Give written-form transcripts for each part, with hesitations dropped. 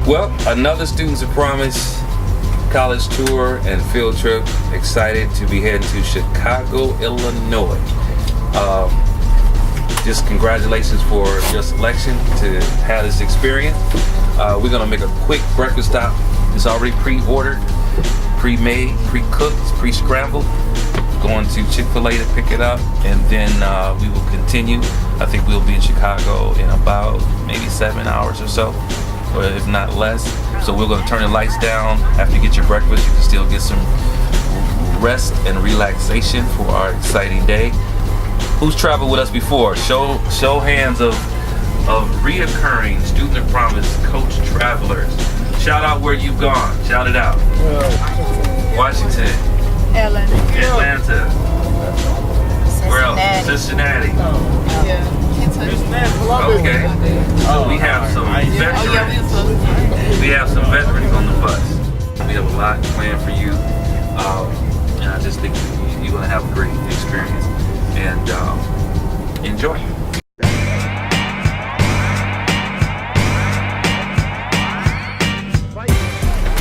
Well, another Students of Promise college tour and field trip. Excited to be heading to Chicago, Illinois. Just congratulations for your selection to have this experience. We're gonna make a quick breakfast stop. It's already pre-ordered, pre-made, pre-cooked, pre-scrambled. Going to Chick-fil-A to pick it up, and then we will continue. I think we'll be in Chicago in about maybe 7 hours or so, or if not less. So we're going to turn the lights down. After you get your breakfast, you can still get some rest and relaxation for our exciting day. Who's traveled with us before? Show hands of reoccurring Student of Promise coach travelers. Shout out where you've gone. Shout it out. Washington. Atlanta. Where else? Cincinnati. Okay. So we have some veterans. We have some veterans on the bus. We have a lot planned for you, and I just think you're going to have a great experience and enjoy.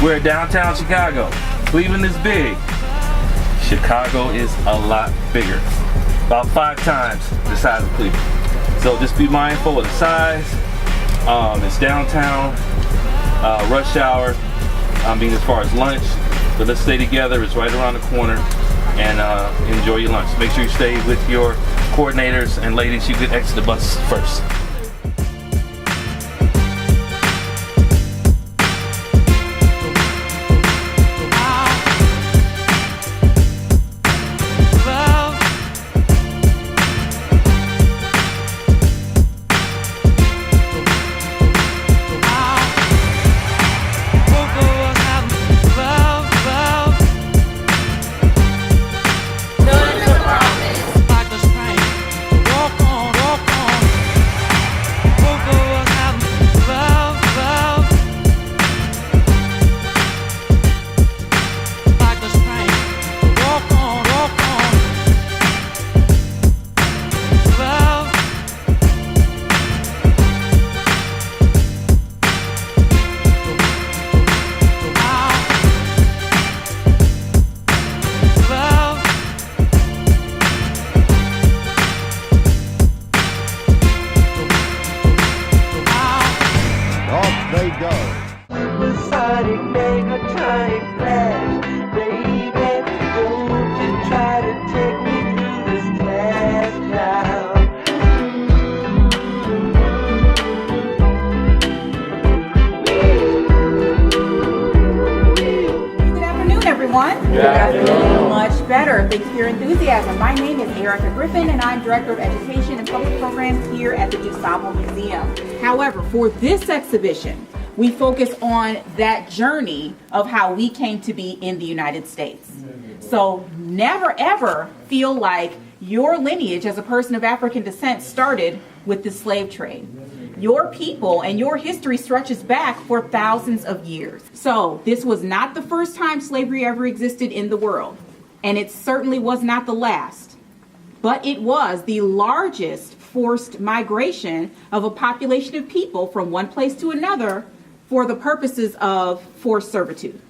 We're at downtown Chicago. Cleveland is big. Chicago is a lot bigger, about 5 times the size of Cleveland. So just be mindful of the size. It's downtown, rush hour, as far as lunch. But let's stay together, it's right around the corner, and enjoy your lunch. Make sure you stay with your coordinators, and ladies, you can exit the bus first. Much better. Thanks for your enthusiasm. My name is Erica Griffin, and I'm Director of Education and Public Programs here at the DuSable Museum. However, for this exhibition, we focus on that journey of how we came to be in the United States. So never ever feel like your lineage as a person of African descent started with the slave trade. Your people and your history stretches back for thousands of years. So this was not the first time slavery ever existed in the world, and it certainly was not the last, but it was the largest forced migration of a population of people from one place to another for the purposes of forced servitude.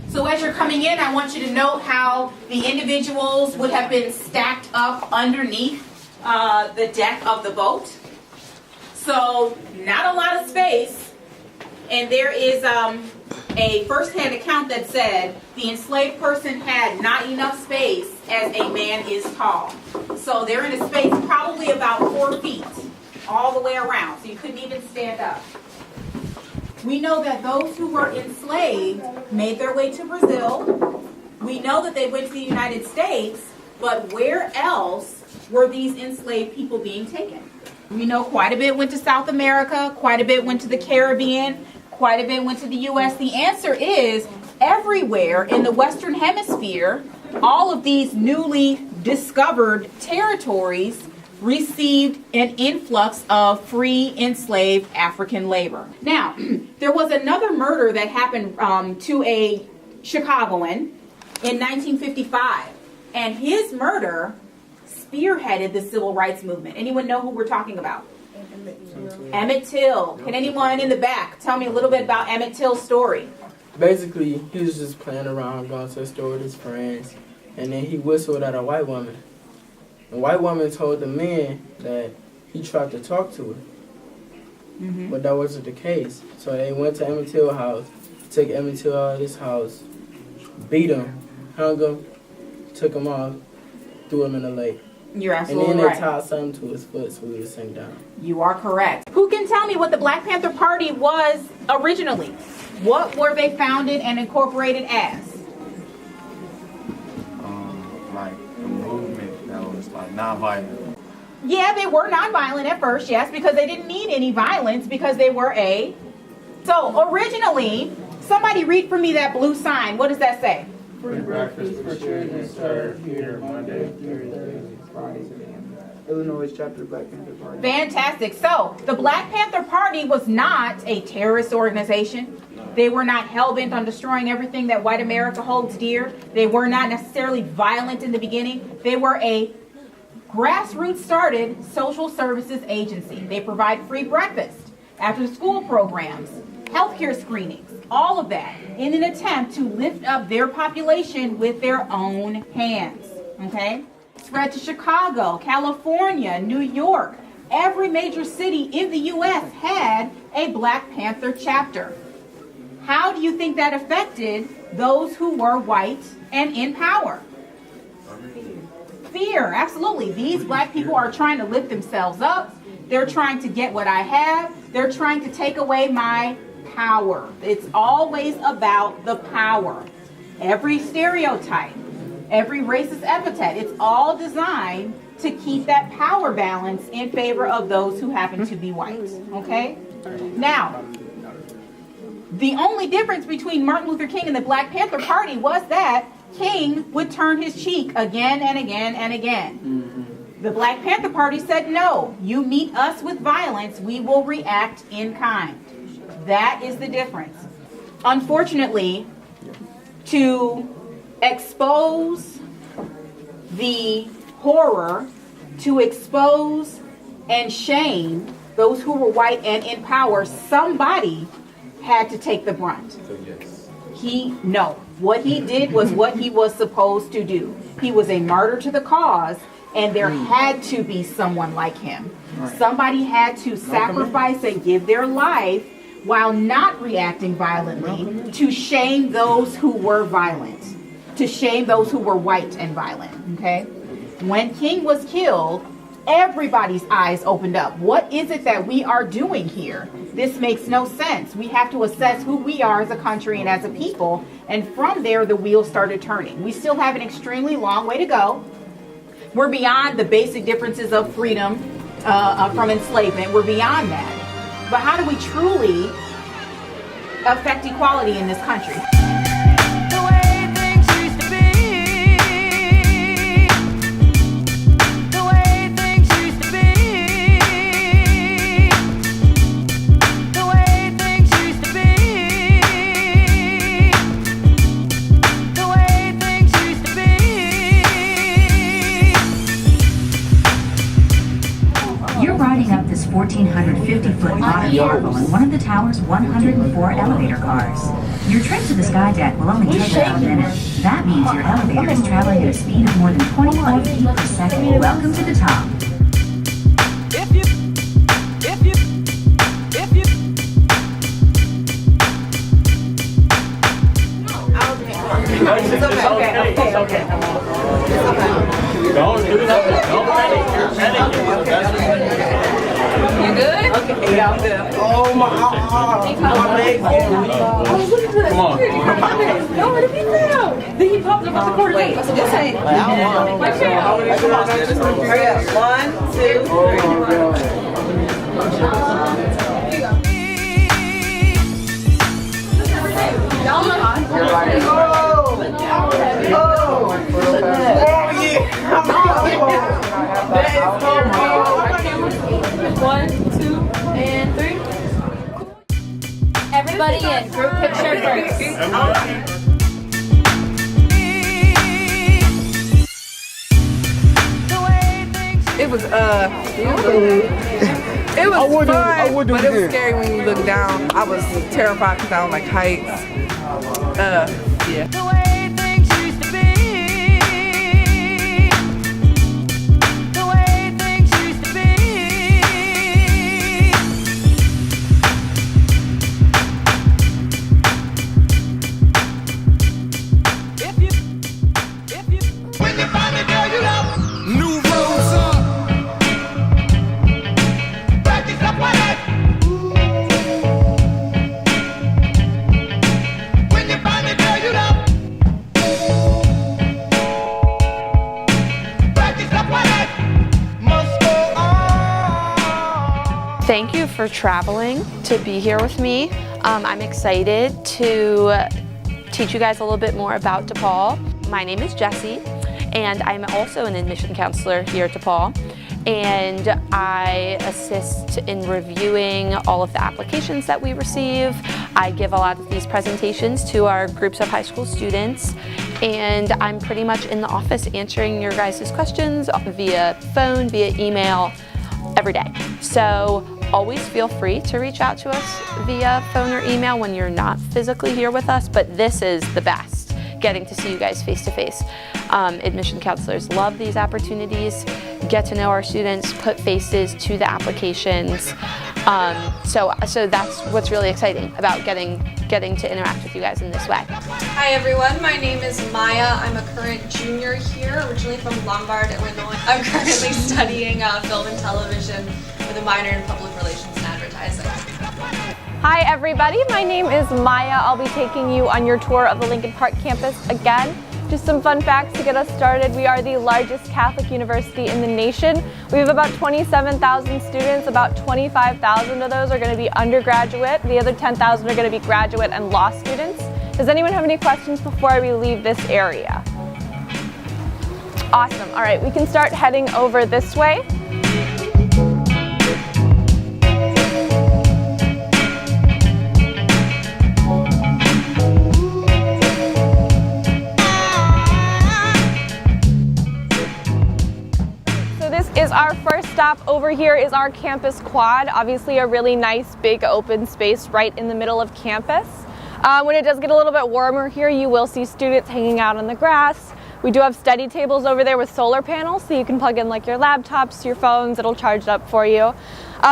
So as you're coming in, I want you to note how the individuals would have been stacked up underneath the deck of the boat. So not a lot of space, and there is a first-hand account that said the enslaved person had not enough space as a man is tall. So they're in a space probably about 4 feet all the way around, so you couldn't even stand up. We know that those who were enslaved made their way to Brazil. We know that they went to the United States, but where else were these enslaved people being taken? We know quite a bit went to South America, quite a bit went to the Caribbean, quite a bit went to the U.S. The answer is everywhere in the Western Hemisphere, all of these newly discovered territories received an influx of free enslaved African labor. Now, there was another murder that happened to a Chicagoan in 1955, and his murder spearheaded the civil rights movement. Anyone know who we're talking about? Emmett Till. Can anyone in the back tell me a little bit about Emmett Till's story? Basically, he was just playing around, going to the store with his friends, and then he whistled at a white woman. The white woman told the man that he tried to talk to her, but that wasn't the case. So they went to Emmett Till's house, took Emmett Till out of his house, beat him, hung him, took him off, threw him in the lake. You're And absolutely then they right. tied something to his foot so he would sink down. You are correct. Who can tell me what the Black Panther Party was originally? What were they founded and incorporated as? Like a movement that was like nonviolent. Yeah, they were nonviolent at first, yes, because they didn't need any violence because they were a... So originally, somebody read for me that blue sign. What does that say? Free breakfast for children served here Monday, Thursday, Friday, Illinois chapter Black Panther Party. Fantastic. So the Black Panther Party was not a terrorist organization. They were not hell-bent on destroying everything that white America holds dear. They were not necessarily violent in the beginning. They were a grassroots started social services agency. They provide free breakfast, after school programs, healthcare screenings, all of that in an attempt to lift up their population with their own hands. Okay? Spread to Chicago, California, New York. Every major city in the U.S. had a Black Panther chapter. How do you think that affected those who were white and in power? Fear, absolutely. These black people are trying to lift themselves up. They're trying to get what I have. They're trying to take away my power. It's always about the power. Every stereotype, every racist epithet, it's all designed to keep that power balance in favor of those who happen to be white. Okay? Now, the only difference between Martin Luther King and the Black Panther Party was that King would turn his cheek again and again and again. The Black Panther Party said, no, you meet us with violence, we will react in kind. That is the difference. Unfortunately, to expose the horror, to expose and shame those who were white and in power, somebody had to take the brunt. What he did was what he was supposed to do. He was a martyr to the cause, and there had to be someone like him. Somebody had to sacrifice and give their life while not reacting violently to shame those who were violent, to shame those who were white and violent. Okay? When King was killed, everybody's eyes opened up. What is it that we are doing here? This makes no sense. We have to assess who we are as a country and as a people, and from there the wheels started turning. We still have an extremely long way to go. We're beyond the basic differences of freedom from enslavement. We're beyond that. But how do we truly affect equality in this country? The way things used to be. The way things used to be. The way things used to be. The way things used to be. You're riding up this 1,450-foot modern marvel in one of the tower's 104 elevator cars. Your trip to the sky deck will only take about a minute. That means your elevator is traveling at a speed of more than 25 feet per second. Welcome to the top. If you It's okay. Don't do nothing. Don't panic. You're panicking. You good? Okay, yeah, I'm good. Oh my leg. Come on. No, what if you fell? Then you popped up at the corner. Wait, this ain't. Hurry up. 1, 2, 3. One, two, and three. Everybody in group picture first. It was It was would do it. fun, I would do but it it was again. scary when you look down. I was terrified because I don't like heights. Yeah. The way things used to be. The way things used to be. When you find a girl you love, New roads up. practice up on it. When you find a girl you love, practice up on it. Must go on. Thank you for traveling to be here with me. I'm excited to teach you guys a little bit more about DePaul. My name is Jessie, and I'm also an admission counselor here at DePaul. And I assist in reviewing all of the applications that we receive. I give a lot of these presentations to our groups of high school students. And I'm pretty much in the office answering your guys' questions via phone, via email, every day. So always feel free to reach out to us via phone or email when you're not physically here with us, but this is the best, getting to see you guys face to face. Admission counselors love these opportunities, get to know our students, put faces to the applications. So that's what's really exciting about getting to interact with you guys in this way. Hi everyone, my name is Maya. I'm a current junior here, originally from Lombard, Illinois. I'm currently studying film and television with a minor in public relations and advertising. Hi everybody, my name is Maya. I'll be taking you on your tour of the Lincoln Park campus again. Just some fun facts to get us started. We are the largest Catholic university in the nation. We have about 27,000 students. About 25,000 of those are going to be undergraduate. The other 10,000 are going to be graduate and law students. Does anyone have any questions before we leave this area? Awesome. All right, we can start heading over this way. Is our first stop over here is our campus quad. Obviously a really nice big open space right in the middle of campus. When it does get a little bit warmer here, you will see students hanging out on the grass. We do have study tables over there with solar panels, so you can plug in like your laptops, your phones, it'll charge it up for you.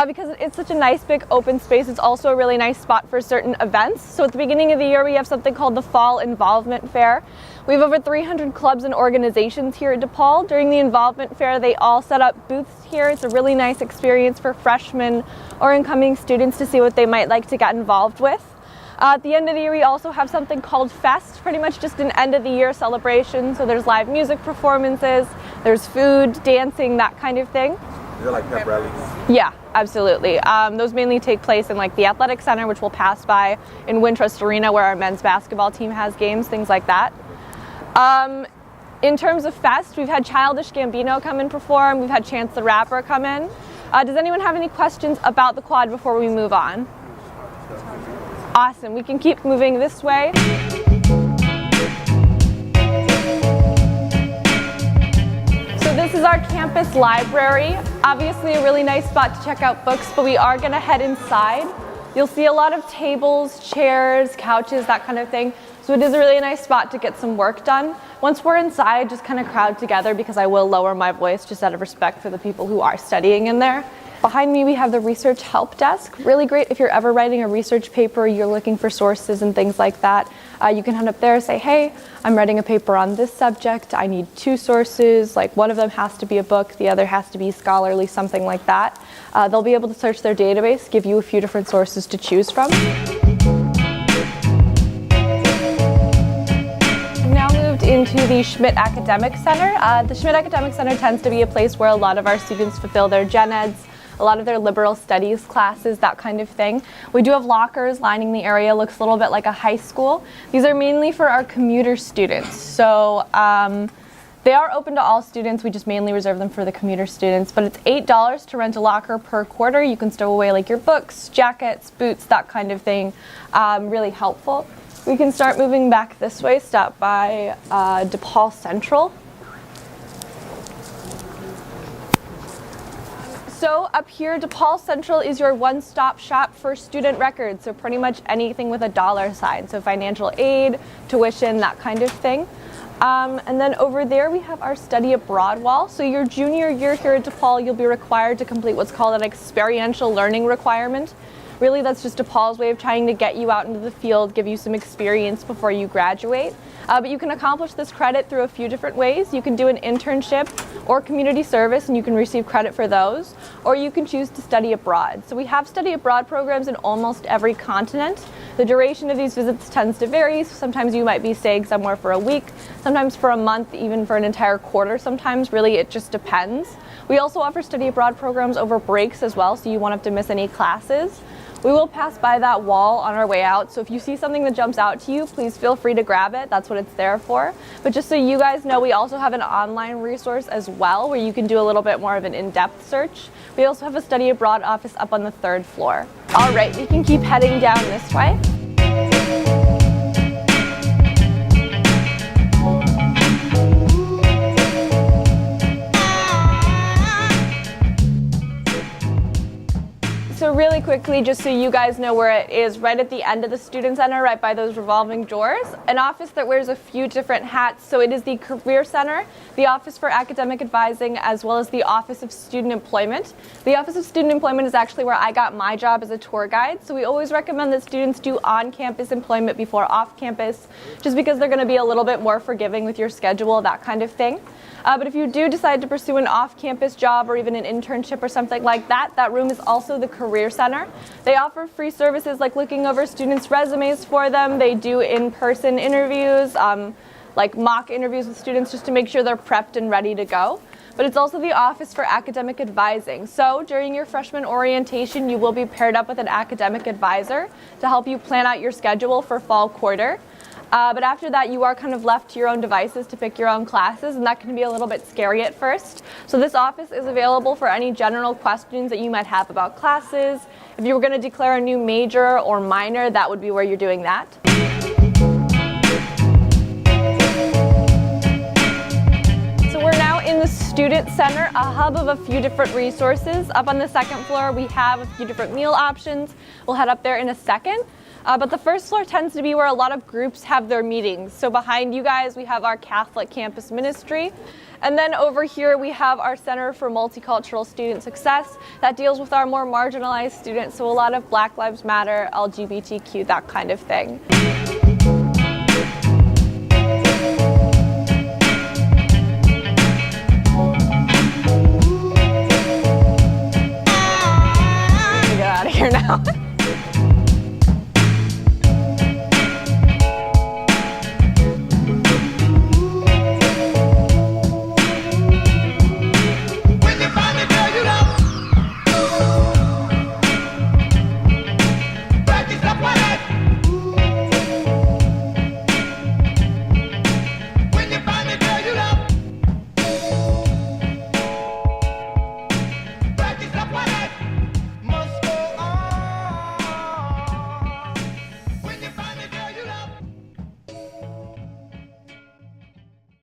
Because it's such a nice big open space, it's also a really nice spot for certain events. So at the beginning of the year, we have something called the Fall Involvement Fair. We have over 300 clubs and organizations here at DePaul. During the Involvement Fair, they all set up booths here. It's a really nice experience for freshmen or incoming students to see what they might like to get involved with. At the end of the year, we also have something called Fest, pretty much just an end of the year celebration. So there's live music performances, there's food, dancing, that kind of thing. Is it like pep rallies? Yeah, absolutely. Those mainly take place in like the athletic center, which we'll pass by, in Wintrust Arena, where our men's basketball team has games, things like that. In terms of Fest, we've had Childish Gambino come and perform, we've had Chance the Rapper come in. Does anyone have any questions about the quad before we move on? Awesome, we can keep moving this way. So this is our campus library. Obviously a really nice spot to check out books, but we are gonna head inside. You'll see a lot of tables, chairs, couches, that kind of thing. So it is a really nice spot to get some work done. Once we're inside, just kind of crowd together because I will lower my voice just out of respect for the people who are studying in there. Behind me, we have the research help desk. Really great if you're ever writing a research paper, you're looking for sources and things like that. You can head up there and say, hey, I'm writing a paper on this subject. I need 2 sources. Like one of them has to be a book, the other has to be scholarly, something like that. They'll be able to search their database, give you a few different sources to choose from. Into the Schmidt Academic Center. The Schmidt Academic Center tends to be a place where a lot of our students fulfill their gen eds, a lot of their liberal studies classes, that kind of thing. We do have lockers lining the area, looks a little bit like a high school. These are mainly for our commuter students. So they are open to all students, we just mainly reserve them for the commuter students, but it's $8 to rent a locker per quarter. You can stow away like your books, jackets, boots, that kind of thing. Really helpful. We can start moving back this way, stop by DePaul Central. So up here, DePaul Central is your one-stop shop for student records. So pretty much anything with a dollar sign. So financial aid, tuition, that kind of thing. And then over there we have our study abroad wall. So your junior year here at DePaul, you'll be required to complete what's called an experiential learning requirement. Really, that's just DePaul's way of trying to get you out into the field, give you some experience before you graduate. But you can accomplish this credit through a few different ways. You can do an internship or community service and you can receive credit for those, or you can choose to study abroad. So we have study abroad programs in almost every continent. The duration of these visits tends to vary. So sometimes you might be staying somewhere for a week, sometimes for a month, even for an entire quarter sometimes. Really, it just depends. We also offer study abroad programs over breaks as well, so you won't have to miss any classes. We will pass by that wall on our way out, so if you see something that jumps out to you, please feel free to grab it. That's what it's there for. But just so you guys know, we also have an online resource as well where you can do a little bit more of an in-depth search. We also have a study abroad office up on the 3rd floor. All right, we can keep heading down this way. So really quickly, just so you guys know where it is, right at the end of the Student Center, right by those revolving doors, an office that wears a few different hats. So it is the Career Center, the Office for Academic Advising, as well as the Office of Student Employment. The Office of Student Employment is actually where I got my job as a tour guide. So we always recommend that students do on-campus employment before off-campus, just because they're going to be a little bit more forgiving with your schedule, that kind of thing. But if you do decide to pursue an off-campus job or even an internship or something like that, that room is also the Career Center. They offer free services like looking over students' resumes for them. They do in-person interviews, like mock interviews with students just to make sure they're prepped and ready to go. But it's also the Office for Academic Advising. So during your freshman orientation, you will be paired up with an academic advisor to help you plan out your schedule for fall quarter. But after that, you are kind of left to your own devices to pick your own classes, and that can be a little bit scary at first. So this office is available for any general questions that you might have about classes. If you were going to declare a new major or minor, that would be where you're doing that. So we're now in the Student Center, a hub of a few different resources. Up on the 2nd floor, we have a few different meal options. We'll head up there in a second. But the 1st floor tends to be where a lot of groups have their meetings. So behind you guys, we have our Catholic Campus Ministry. And then over here, we have our Center for Multicultural Student Success that deals with our more marginalized students. So a lot of Black Lives Matter, LGBTQ, that kind of thing. Get out of here now.